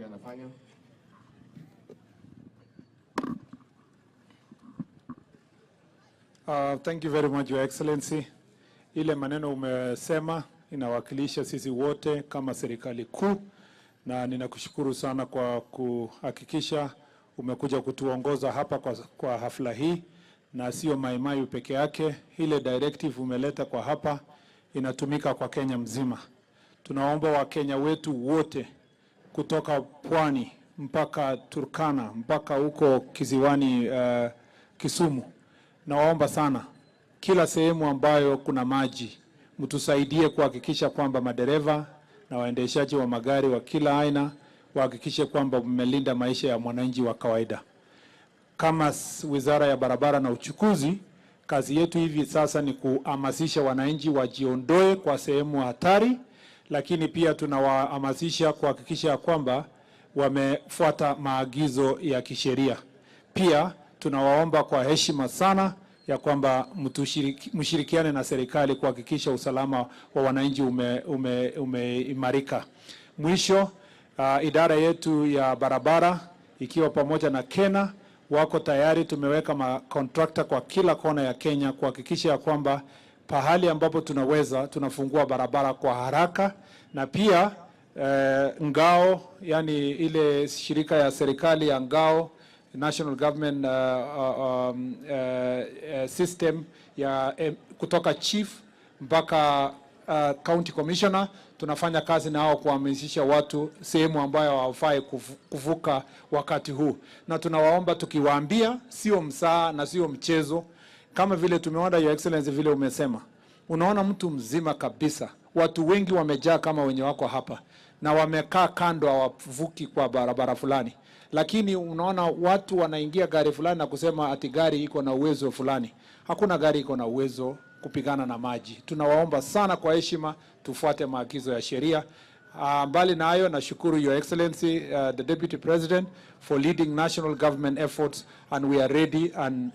Anafanya. Thank you very much, Your Excellency. Ile maneno umesema inawakilisha sisi wote kama serikali kuu, na ninakushukuru sana kwa kuhakikisha umekuja kutuongoza hapa kwa hafla hii, na sio Mai peke yake. Ile directive umeleta kwa hapa inatumika kwa Kenya mzima. Tunaomba Wakenya wetu wote kutoka Pwani mpaka Turkana mpaka huko Kisiwani Kisumu, naomba sana kila sehemu ambayo kuna maji mtusaidie kuhakikisha kwamba madereva na waendeshaji wa magari wa kila aina wahakikishe kwamba mmelinda maisha ya mwananchi wa kawaida. Kama Wizara ya Barabara na Uchukuzi, kazi yetu hivi sasa ni kuhamasisha wananchi wajiondoe kwa sehemu hatari, lakini pia tunawahamasisha kuhakikisha kwamba wamefuata maagizo ya kisheria. Pia tunawaomba kwa heshima sana ya kwamba mshirikiane na serikali kuhakikisha usalama wa wananchi umeimarika. Mwisho, idara yetu ya barabara ikiwa pamoja na Kena wako tayari. Tumeweka makontrakta kwa kila kona ya Kenya kuhakikisha ya kwamba pahali ambapo tunaweza tunafungua barabara kwa haraka, na pia ngao, yani ile shirika ya serikali ya ngao, National Government System ya kutoka chief mpaka county commissioner, tunafanya kazi na hao kuhamasisha watu sehemu ambayo hawafai kuvuka wakati huu, na tunawaomba tukiwaambia sio msaa na sio mchezo. Kama vile tumeona Your Excellency vile umesema, unaona mtu mzima kabisa, watu wengi wamejaa kama wenye wako hapa na wamekaa kando hawavuki kwa barabara fulani, lakini unaona watu wanaingia gari fulani na kusema ati gari iko na uwezo fulani. Hakuna gari iko na uwezo kupigana na maji. Tunawaomba sana kwa heshima tufuate maagizo ya sheria. Mbali na hayo, nashukuru Your Excellency the Deputy President for leading national government efforts, and we are ready and